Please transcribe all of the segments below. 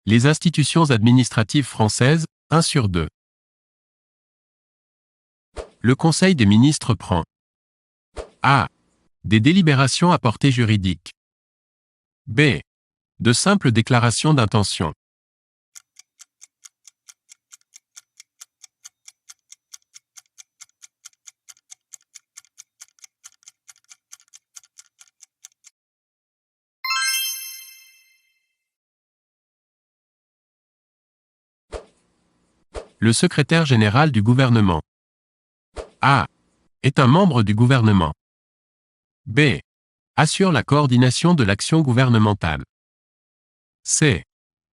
Les institutions administratives françaises, 1 sur 2. Le Conseil des ministres prend A. Des délibérations à portée juridique. B. De simples déclarations d'intention. Le secrétaire général du gouvernement. A. Est un membre du gouvernement. B. Assure la coordination de l'action gouvernementale. C.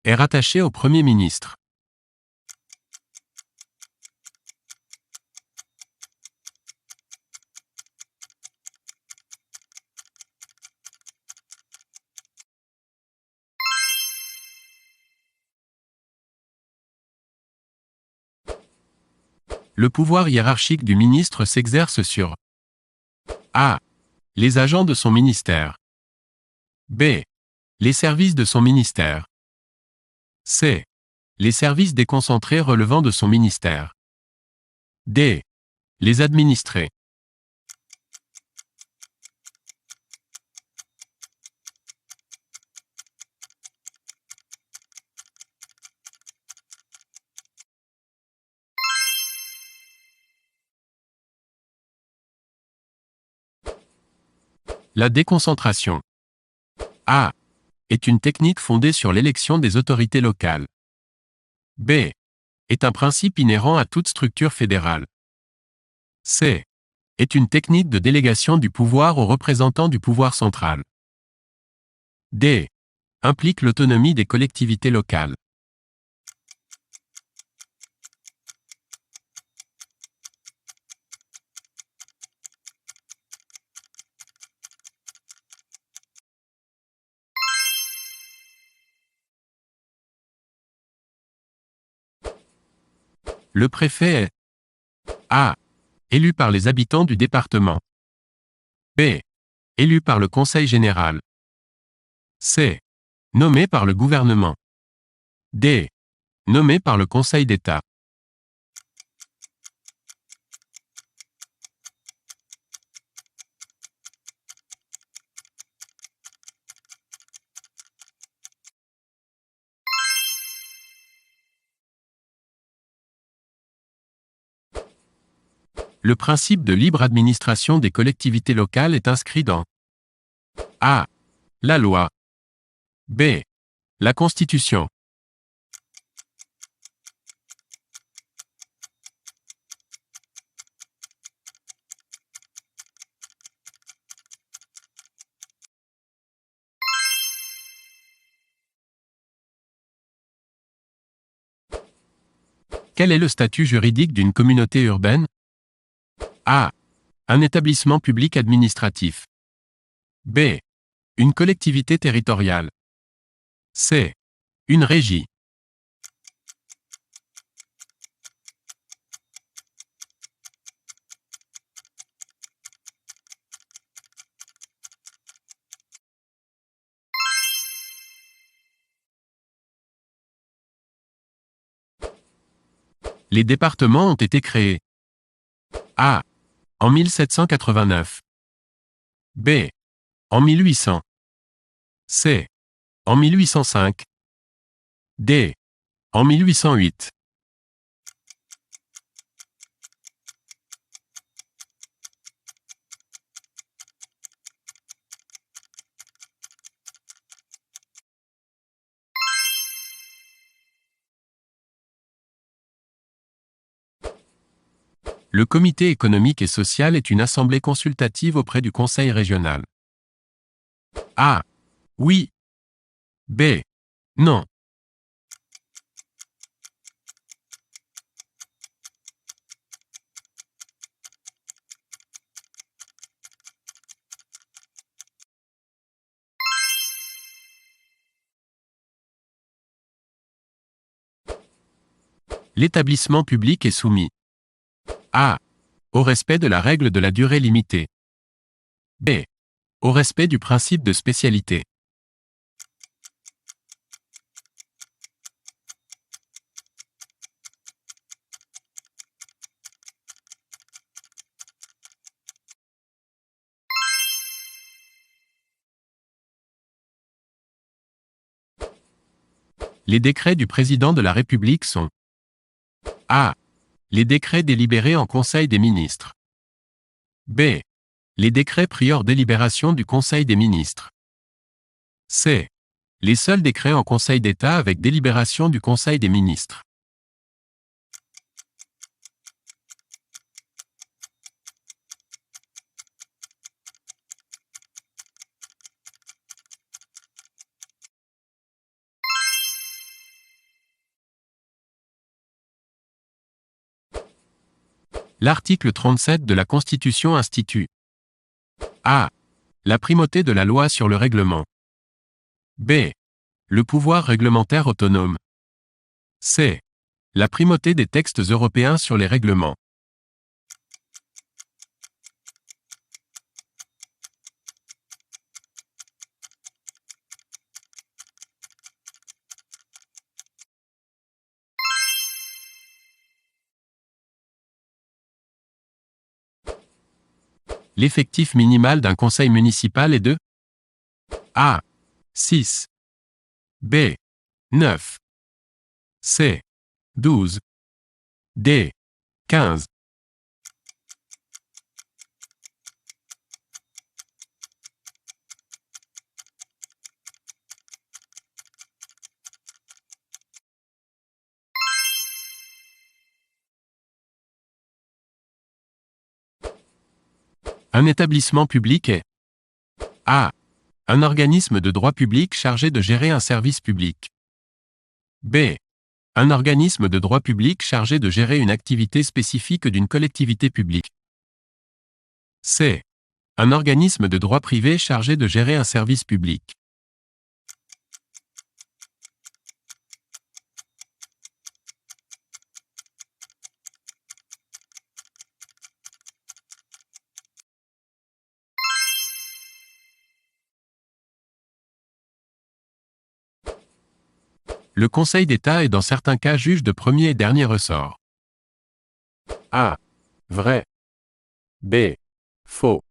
Est rattaché au Premier ministre. Le pouvoir hiérarchique du ministre s'exerce sur A. Les agents de son ministère. B. Les services de son ministère. C. Les services déconcentrés relevant de son ministère. D. Les administrés. La déconcentration. A. Est une technique fondée sur l'élection des autorités locales. B. Est un principe inhérent à toute structure fédérale. C. Est une technique de délégation du pouvoir aux représentants du pouvoir central. D. Implique l'autonomie des collectivités locales. Le préfet est A. Élu par les habitants du département. B. Élu par le Conseil général. C. Nommé par le gouvernement. D. Nommé par le Conseil d'État. Le principe de libre administration des collectivités locales est inscrit dans A. La loi. B. La Constitution. Quel est le statut juridique d'une communauté urbaine? A. Un établissement public administratif. B. Une collectivité territoriale. C. Une régie. Les départements ont été créés. A. En 1789. B. En 1800. C. En 1805. D. En 1808. Le Comité économique et social est une assemblée consultative auprès du Conseil régional. A. Oui. B. Non. L'établissement public est soumis. A. Au respect de la règle de la durée limitée. B. Au respect du principe de spécialité. Les décrets du président de la République sont A. Les décrets délibérés en Conseil des ministres. B. Les décrets pris hors délibération du Conseil des ministres. C. Les seuls décrets en Conseil d'État avec délibération du Conseil des ministres. L'article 37 de la Constitution institue A. La primauté de la loi sur le règlement. B. Le pouvoir réglementaire autonome. C. La primauté des textes européens sur les règlements. L'effectif minimal d'un conseil municipal est de A. 6. B. 9. C. 12. D. 15. Un établissement public est A. Un organisme de droit public chargé de gérer un service public. B. Un organisme de droit public chargé de gérer une activité spécifique d'une collectivité publique. C. Un organisme de droit privé chargé de gérer un service public. Le Conseil d'État est dans certains cas juge de premier et dernier ressort. A. Vrai. B. Faux.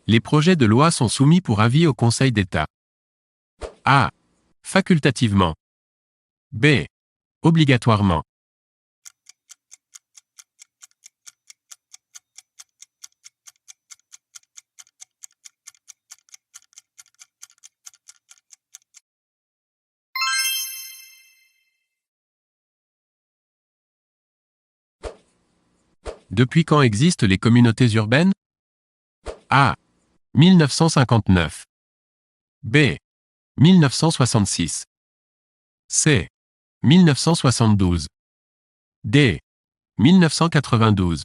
Les projets de loi sont soumis pour avis au Conseil d'État. A. Facultativement. B. Obligatoirement. Depuis quand existent les communautés urbaines? A. 1959. B. 1966. C. 1972. D. 1992.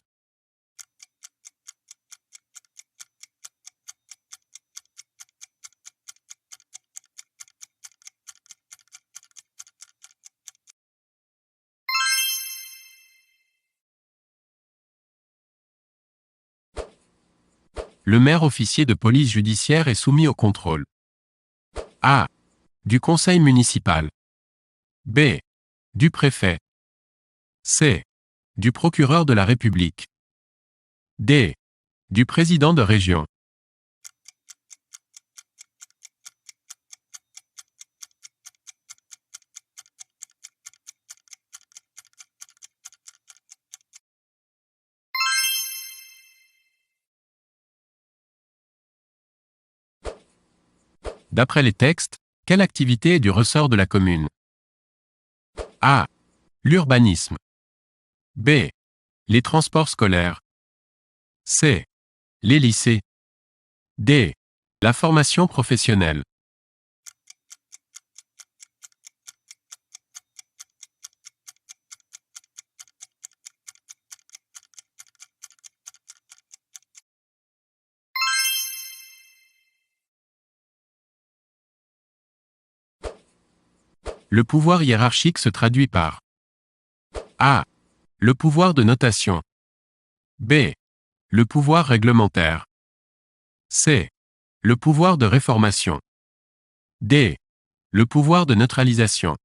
Le maire officier de police judiciaire est soumis au contrôle. A. Du conseil municipal. B. Du préfet. C. Du procureur de la République. D. Du président de région. D'après les textes, quelle activité est du ressort de la commune? A. L'urbanisme. B. Les transports scolaires. C. Les lycées. D. La formation professionnelle. Le pouvoir hiérarchique se traduit par A. Le pouvoir de notation. B. Le pouvoir réglementaire. C. Le pouvoir de réformation. D. Le pouvoir de neutralisation.